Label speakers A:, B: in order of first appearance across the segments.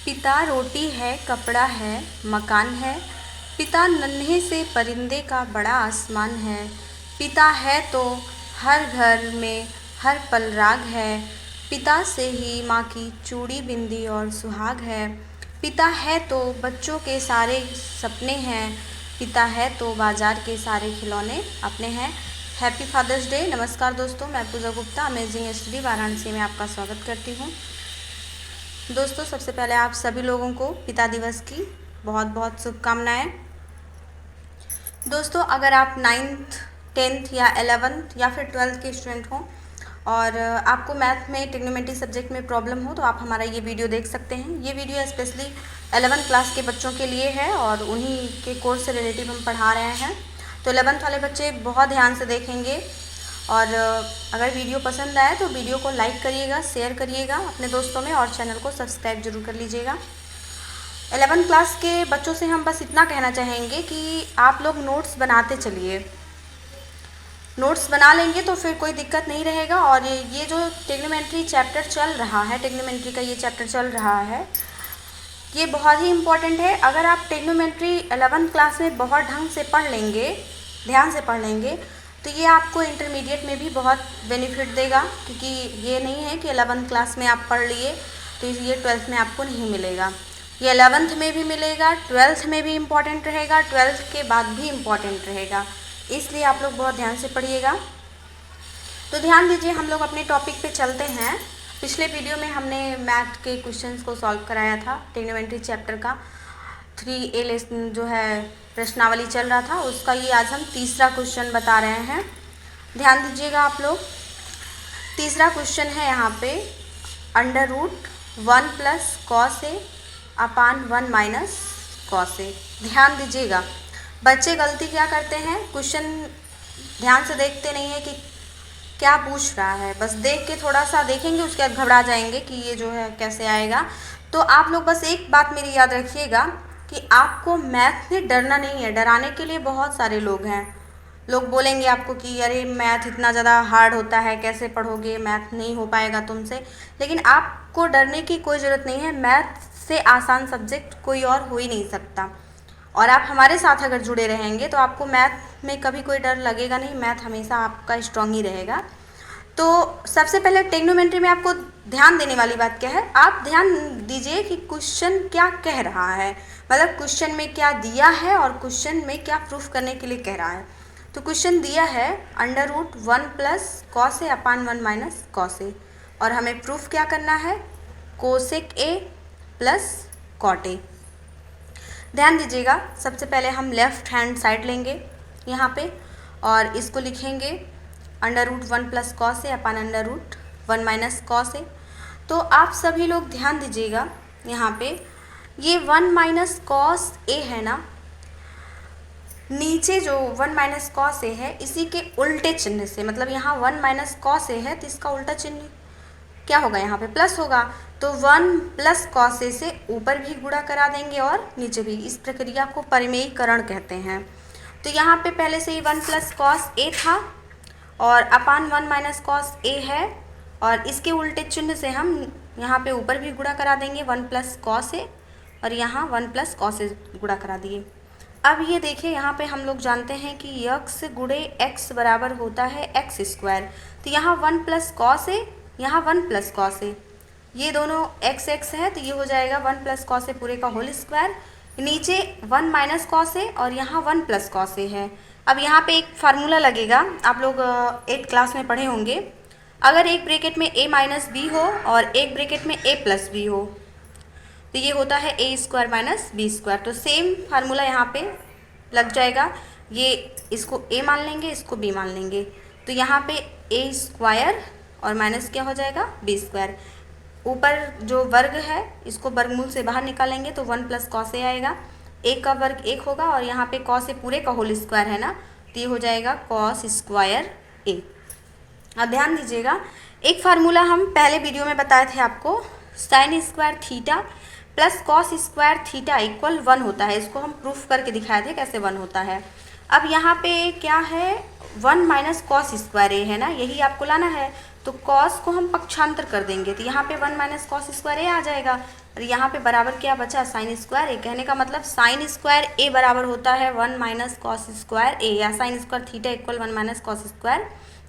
A: पिता रोटी है, कपड़ा है, मकान है। पिता नन्हे से परिंदे का बड़ा आसमान है। पिता है तो हर घर में हर पल राग है। पिता से ही माँ की चूड़ी बिंदी और सुहाग है। पिता है तो बच्चों के सारे सपने हैं। पिता है तो बाजार के सारे खिलौने अपने हैं। Happy father's day. नमस्कार दोस्तों, मैं पूजा गुप्ता अमेजिंग स्टडी वाराणसी में आपका स्वागत करती हूँ। दोस्तों, सबसे पहले आप सभी लोगों को पिता दिवस की बहुत बहुत शुभकामनाएं। दोस्तों, अगर आप 9th 10th या 11th या फिर 12th के स्टूडेंट हों और आपको मैथ में ट्रिग्नोमेट्री सब्जेक्ट में प्रॉब्लम हो तो आप हमारा ये वीडियो देख सकते हैं। ये वीडियो स्पेशली 11th क्लास के बच्चों के लिए है और उन्हीं के कोर्स से रिलेटिव हम पढ़ा रहे हैं। तो 11th वाले बच्चे बहुत ध्यान से देखेंगे और अगर वीडियो पसंद आए तो वीडियो को लाइक करिएगा, शेयर करिएगा अपने दोस्तों में और चैनल को सब्सक्राइब जरूर कर लीजिएगा। 11th क्लास के बच्चों से हम बस इतना कहना चाहेंगे कि आप लोग नोट्स बनाते चलिए। नोट्स बना लेंगे तो फिर कोई दिक्कत नहीं रहेगा। और ये जो ट्रिग्नोमेट्री चैप्टर चल रहा है, ट्रिग्नोमेट्री का ये चैप्टर चल रहा है, ये बहुत ही इम्पॉर्टेंट है। अगर आप ट्रिग्नोमेट्री 11th क्लास में बहुत ढंग से पढ़ लेंगे, ध्यान से पढ़ लेंगे, तो ये आपको इंटरमीडिएट में भी बहुत बेनिफिट देगा। क्योंकि ये नहीं है कि 11th क्लास में आप पढ़ लिए तो ये 12th में आपको नहीं मिलेगा। ये 11th में भी मिलेगा, 12th में भी इम्पॉर्टेंट रहेगा, 12th के बाद भी इम्पॉर्टेंट रहेगा। इसलिए आप लोग बहुत ध्यान से पढ़िएगा। तो ध्यान दीजिए, हम लोग अपने टॉपिक पे चलते हैं। पिछले वीडियो में हमने मैथ के क्वेश्चंस को सॉल्व कराया था। ट्रिग्नोमेट्री चैप्टर का 3A लेसन जो है प्रश्नावली चल रहा था, उसका ये आज हम तीसरा क्वेश्चन बता रहे हैं। ध्यान दीजिएगा आप लोग। तीसरा क्वेश्चन है यहाँ पे √1 + cos A / 1 - cos A। ध्यान दीजिएगा, बच्चे गलती क्या करते हैं, क्वेश्चन ध्यान से देखते नहीं है कि क्या पूछ रहा है। बस देख के थोड़ा सा देखेंगे, उसके बाद घबरा जाएंगे कि ये जो है कैसे आएगा। तो आप लोग बस एक बात मेरी याद रखिएगा कि आपको मैथ में डरना नहीं है। डराने के लिए बहुत सारे लोग हैं। लोग बोलेंगे आपको कि अरे मैथ इतना ज़्यादा हार्ड होता है, कैसे पढ़ोगे, मैथ नहीं हो पाएगा तुमसे। लेकिन आपको डरने की कोई ज़रूरत नहीं है। मैथ से आसान सब्जेक्ट कोई और हो ही नहीं सकता। और आप हमारे साथ अगर जुड़े रहेंगे तो आपको मैथ में कभी कोई डर लगेगा नहीं। मैथ हमेशा आपका स्ट्रॉन्ग ही रहेगा। तो सबसे पहले ट्रिग्नोमेट्री में आपको ध्यान देने वाली बात क्या है, आप ध्यान दीजिए कि क्वेश्चन क्या कह रहा है। मतलब क्वेश्चन में क्या दिया है और क्वेश्चन में क्या प्रूफ करने के लिए कह रहा है। तो क्वेश्चन दिया है √1 + cos A / 1 - cos A और हमें प्रूफ क्या करना है, cosec A + cot A। ध्यान दीजिएगा, सबसे पहले हम लेफ़्ट हैंड साइड लेंगे यहाँ पे और इसको लिखेंगे √1 + cos A / 1 - cos A। तो आप सभी लोग ध्यान दीजिएगा, यहाँ पे ये 1 - cos A है ना, नीचे जो 1 - cos A है इसी के उल्टे चिन्ह से, मतलब यहाँ 1 - cos A है तो इसका उल्टा चिन्ह क्या होगा, यहाँ पे प्लस होगा। तो 1 + cos A से ऊपर भी गुणा करा देंगे और नीचे भी। इस प्रक्रिया को परिमेयीकरण कहते हैं। तो यहाँ पे पहले से ही 1 + cos A था और अपान 1 - cos A है और इसके उल्टे चिन्ह से हम यहाँ पे ऊपर भी गुणा करा देंगे 1 + cos A और यहाँ 1 + cos A गुणा करा दिए। अब ये देखिए, यहाँ पे हम लोग जानते हैं कि x × x बराबर होता है x²। तो यहाँ 1 + cos A, यहाँ 1 + cos A, ये दोनों x है तो ये हो जाएगा 1 + cos A पूरे का होल स्क्वायर। नीचे 1 - cos A और यहाँ 1 + cos A है। अब यहाँ पे एक फार्मूला लगेगा, आप लोग 8th क्लास में पढ़े होंगे। अगर एक ब्रैकेट में a - b हो और एक ब्रैकेट में a + b हो तो ये होता है a² - b²। तो सेम फार्मूला यहाँ पे लग जाएगा। ये इसको a मान लेंगे, इसको b मान लेंगे। तो यहाँ पे a² और माइनस क्या हो जाएगा, b²। ऊपर जो वर्ग है इसको वर्गमूल से बाहर निकालेंगे तो 1 + cos A आएगा। एक का वर्ग 1 होगा और यहाँ पे cos A पूरे का होल स्क्वायर है ना, तो ये हो जाएगा cos² A। अब ध्यान दीजिएगा, एक फार्मूला हम पहले वीडियो में बताए थे आपको, sin² थीटा + cos² थीटा = 1 होता है। इसको हम प्रूफ करके दिखाए थे कैसे 1 होता है। अब यहाँ पे क्या है, 1 - cos² A है ना, यही आपको लाना है। तो cos को हम पक्षांतर कर देंगे तो यहाँ पे 1 - cos² A आ जाएगा। और यहाँ पे बराबर क्या बचा, साइन स्क्वायर ए। कहने का मतलब साइन स्क्वायर ए बराबर होता है 1 माइनस कॉस स्क्वायर ए, या sign square theta equal 1 minus cos square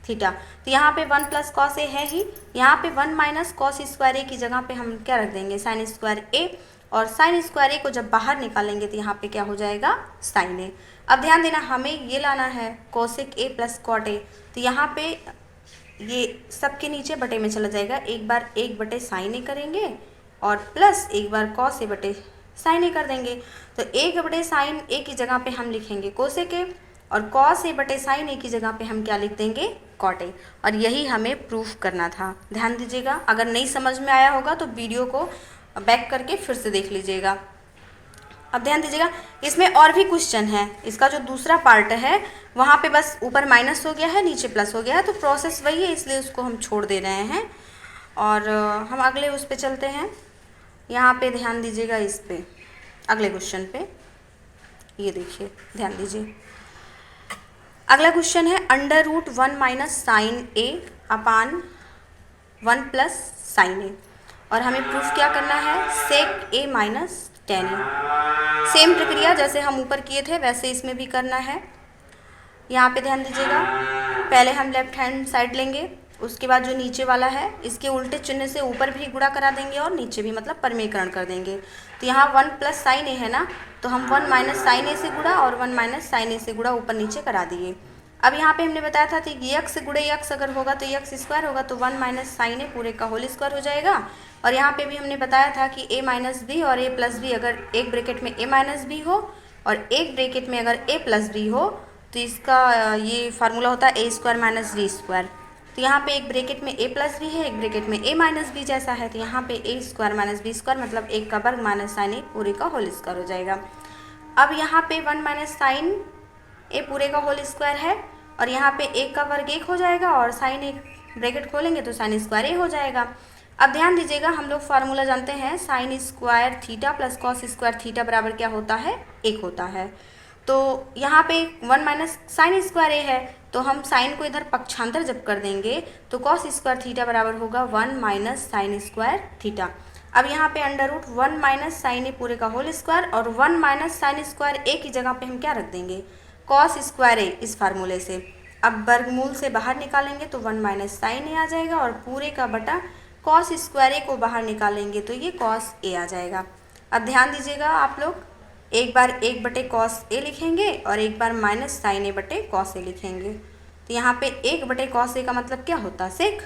A: theta. तो यहाँ पे 1 प्लस कॉस ए है ही, यहाँ पे 1 माइनस कॉस स्क्वायर ए की जगह पे हम क्या रख देंगे, साइन स्क्वायर ए। और साइन स्क्वायर ए को जब बाहर निकालेंगे तो यहाँ पे क्या हो जाएगा, साइन ए। अब ध्यान देना, हमें ये लाना है cosec A plus cot A. तो यहाँ पे ये सबके नीचे बटे में चला जाएगा, एक बार 1 बटे साइन ए करेंगे और प्लस एक बार कॉस ए बटे साइन ए कर देंगे। तो 1 बटे साइन ए की जगह पे हम लिखेंगे कोसेक ए, और कॉस ए बटे साइन ए की जगह पे हम क्या लिख देंगे, कॉट ए। और यही हमें प्रूफ करना था। ध्यान दीजिएगा, अगर नहीं समझ में आया होगा तो वीडियो को बैक करके फिर से देख लीजिएगा। अब ध्यान दीजिएगा, इसमें और भी क्वेश्चन है। इसका जो दूसरा पार्ट है वहाँ पे बस ऊपर माइनस हो गया है, नीचे प्लस हो गया है, तो प्रोसेस वही है, इसलिए उसको हम छोड़ दे रहे हैं। और हम अगले उस पे चलते हैं। यहाँ पे ध्यान दीजिएगा, इस पे अगले क्वेश्चन पे ये देखिए, ध्यान दीजिए। अगला क्वेश्चन है अंडर रूट 1 माइनस साइन ए अपान 1 प्लस साइन ए, और हमें प्रूफ क्या करना है, सेक ए माइनस टेन ए। सेम प्रक्रिया जैसे हम ऊपर किए थे वैसे इसमें भी करना है। यहाँ पे ध्यान दीजिएगा, पहले हम लेफ्ट हैंड साइड लेंगे, उसके बाद जो नीचे वाला है इसके उल्टे चिन्ह से ऊपर भी गुणा करा देंगे और नीचे भी, मतलब परमीकरण कर देंगे। तो यहाँ 1 प्लस साइन ए है ना, तो हम 1 माइनस साइन ए से गुणा और 1 माइनस साइन ए से गुणा ऊपर नीचे करा दिए। अब यहाँ पे हमने बताया था कि यक्स गुणे यक्स अगर होगा तो यक्स स्क्वायर होगा, तो 1 माइनस साइन ए पूरे का होल स्क्वायर हो जाएगा। और यहाँ पे भी हमने बताया था कि ए माइनस बी और ए प्लस बी, अगर एक ब्रैकेट में ए माइनस बी हो और एक ब्रैकेट में अगर ए प्लस बी हो तो इसका ये फार्मूला होता है ए स्क्वायर माइनस बी स्क्वायर। तो यहाँ पे एक ब्रैकेट में ए प्लस बी है, एक ब्रैकेट में ए माइनस बी जैसा है, तो यहाँ पे ए स्क्वायर माइनस बी स्क्वायर मतलब 1 का वर्ग माइनस साइन ए पूरे का होल स्क्वायर हो जाएगा। अब यहाँ पे 1 माइनस साइन ए पूरे का होल स्क्वायर है, और यहाँ पे 1 का वर्ग 1 हो जाएगा, और साइन एक ब्रैकेट खोलेंगे तो साइन स्क्वायर ए हो जाएगा। अब ध्यान दीजिएगा, हम लोग फार्मूला जानते हैं, sign square theta plus cos square theta बराबर क्या होता है, 1 होता है। तो यहाँ पे 1 माइनस साइन स्क्वायर ए है, तो हम साइन को इधर पक्षांतर जब कर देंगे तो कॉस स्क्वायर थीटा बराबर होगा 1 माइनस साइन स्क्वायर थीटा। अब यहाँ पे अंडर रूट 1 माइनस साइन ए पूरे का होल स्क्वायर और 1 माइनस साइन स्क्वायर ए की जगह पे हम क्या रख देंगे, कॉस स्क्वायर ए, इस फार्मूले से। अब वर्गमूल से बाहर निकालेंगे तो 1 माइनस साइन ए आ जाएगा, और पूरे का बटा कॉस स्क्वायर ए को बाहर निकालेंगे तो ये कॉस ए आ जाएगा। अब ध्यान दीजिएगा, आप लोग एक बार 1 बटे कॉस ए लिखेंगे और एक बार माइनस साइन ए बटे कॉस ए लिखेंगे। तो यहाँ पे 1 बटे कॉस ए का मतलब क्या होता है, सेक,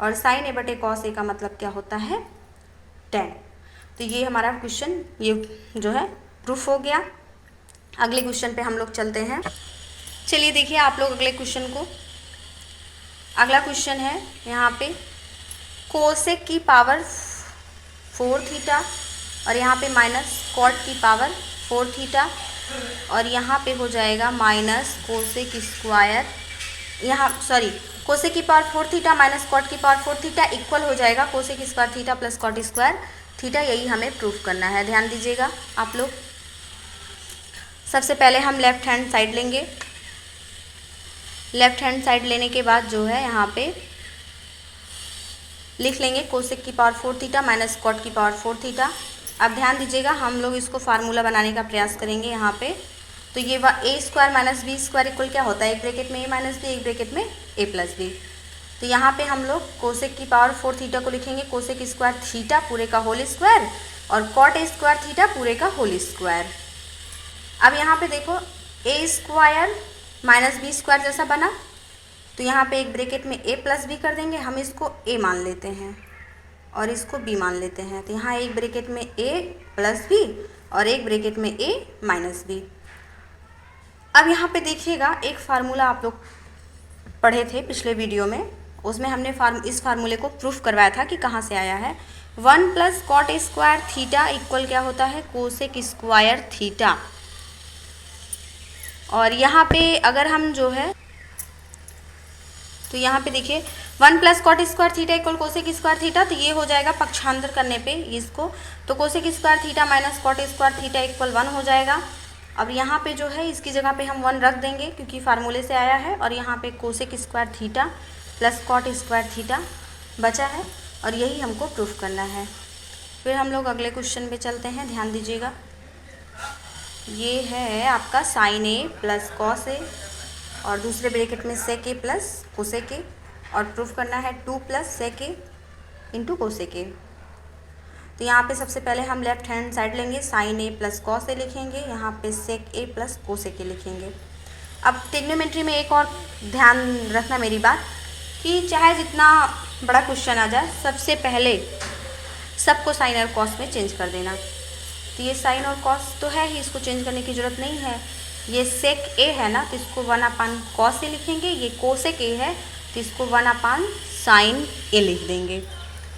A: और साइन ए बटे कॉस ए का मतलब क्या होता है, टेन। तो ये हमारा क्वेश्चन ये जो है प्रूफ हो गया। अगले क्वेश्चन पे हम लोग चलते हैं। चलिए देखिए आप लोग अगले क्वेश्चन को। अगला क्वेश्चन है यहाँ पे कोसेक की पावर 4 थीटा, और यहाँ पे माइनस कॉट की पावर 4 थीटा, और यहाँ पे हो जाएगा माइनस कोसेक स्क्वायर, यहाँ सॉरी कोसेक की पावर 4 थीटा माइनस कॉट की पावर 4 थीटा इक्वल हो जाएगा cosec square theta plus cot square theta. यही हमें प्रूफ करना है। ध्यान दीजिएगा आप लोग, सबसे पहले हम लेफ्ट हैंड साइड लेंगे। लेफ्ट हैंड साइड लेने के बाद जो है यहाँ पे लिख लेंगे कोसेक की पावर 4 थीटा माइनस कॉट की पावर 4 थीटा। अब ध्यान दीजिएगा, हम लोग इसको फार्मूला बनाने का प्रयास करेंगे यहाँ पे। तो ये A square minus B square equal क्या होता है, एक ब्रैकेट में ए माइनस बी, एक ब्रैकेट में ए प्लस बी। तो यहाँ पे हम लोग कोसेक की पावर 4 थीटा को लिखेंगे कोसेक स्क्वायर थीटा पूरे का होल स्क्वायर और कॉट स्क्वायर थीटा पूरे का होल स्क्वायर। अब यहाँ पे देखो ए स्क्वायर माइनस बी स्क्वायर जैसा बना, तो यहाँ पे एक ब्रैकेट में ए प्लस बी कर देंगे। हम इसको ए मान लेते हैं और इसको बी मान लेते हैं। तो यहाँ एक ब्रैकेट में ए प्लस बी और एक ब्रैकेट में ए माइनस बी। अब यहाँ पे देखिएगा, एक फार्मूला आप लोग पढ़े थे पिछले वीडियो में, उसमें हमने इस फार्मूले को प्रूफ करवाया था कि कहाँ से आया है। 1 plus cot square theta equal क्या होता है, कोसेक स्क्वायर थीटा। और यहाँ पे अगर हम जो है तो यहाँ पे देखिए 1 plus cot square theta equal cosec square theta, तो ये हो जाएगा पक्षांतर करने पे इसको, तो cosec square theta minus cot square theta equal 1 हो जाएगा। अब यहाँ पे जो है इसकी जगह पे हम 1 रख देंगे क्योंकि फार्मूले से आया है, और यहाँ पे cosec square theta plus cot square theta बचा है, और यही हमको प्रूफ करना है। फिर हम लोग अगले क्वेश्चन पे चलते हैं, ध्यान दीजिएगा। ये है आपका sign A plus cos A और दूसरे ब्रैकेट में सेक ए प्लस कोसेक ए, और प्रूफ करना है 2 plus sec A into cosec A. तो यहाँ पे सबसे पहले हम लेफ्ट हैंड साइड लेंगे, sine A plus cos A लिखेंगे, यहाँ पे सेक ए प्लस कोसेक ए लिखेंगे। अब ट्रिग्नोमेट्री में एक और ध्यान रखना मेरी बात, कि चाहे जितना बड़ा क्वेश्चन आ जाए, सबसे पहले सबको साइन और कॉस में चेंज कर देना। तो ये साइन और कॉस तो है ही, इसको चेंज करने की ज़रूरत नहीं है। ये सेक ए है ना, तो इसको 1/cos कॉस ए लिखेंगे। ये कोसेक ए है तो इसको 1/sin साइन ए लिख देंगे।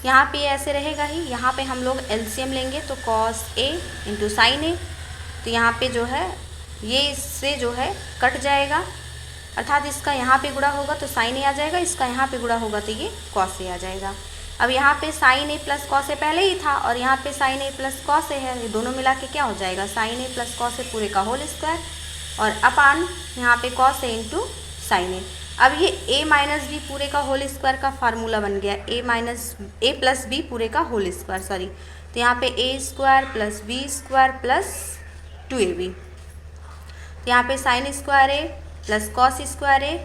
A: यहाँ पे ऐसे रहेगा ही। यहाँ पे हम लोग एलसीएम लेंगे तो कॉस ए इंटू साइन ए, तो यहाँ पे जो है ये इससे जो है कट जाएगा, अर्थात इसका यहाँ पे गुणा होगा तो साइन ए आ जाएगा, इसका यहाँ पे गुणा होगा तो ये कॉस ए आ जाएगा। अब यहाँ पे साइन ए प्लस कॉस ए पहले ही था और यहाँ पे साइन ए प्लस कॉस ए है, ये दोनों मिला के क्या हो जाएगा, साइन ए प्लस कॉस ए पूरे का होल स्क्वायर और अपान यहाँ पे कॉस ए इंटू साइन ए। अब ये a माइनस बी पूरे का होल स्क्वायर का फार्मूला बन गया, a प्लस बी पूरे का होल स्क्वायर, सॉरी। तो यहाँ पे a square plus B square plus 2ab, तो यहाँ पे sine square A plus cos square A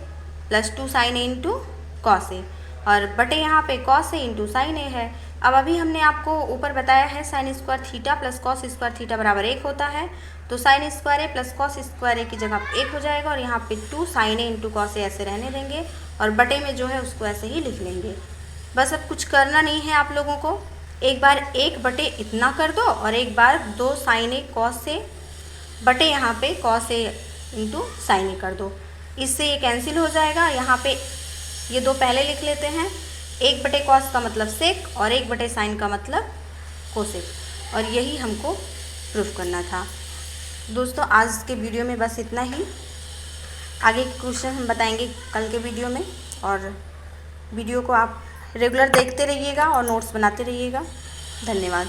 A: plus 2 sine A into cos A, और बटे यहाँ पे cos A into sine A है। अब अभी हमने आपको ऊपर बताया है sine square theta plus cos square theta बराबर 1 होता है, तो sine square A plus cos square A की जगह 1 हो जाएगा और यहाँ पे 2 साइन ए इंटू कॉस ए ऐसे रहने देंगे और बटे में जो है उसको ऐसे ही लिख लेंगे। बस अब कुछ करना नहीं है आप लोगों को, एक बार 1 बटे इतना कर दो और एक बार 2 साइन ए कॉस ए बटे यहाँ पे कॉस ए इंटू साइन ए कर दो, इससे ये कैंसिल हो जाएगा। यहाँ पे ये 2 पहले लिख लेते हैं, 1 बटे कॉस का मतलब सेक और 1 बटे साइन का मतलब कोसेक, और यही हमको प्रूफ करना था। दोस्तों आज के वीडियो में बस इतना ही, आगे के क्वेश्चन हम बताएंगे कल के वीडियो में, और वीडियो को आप रेगुलर देखते रहिएगा और नोट्स बनाते रहिएगा। धन्यवाद।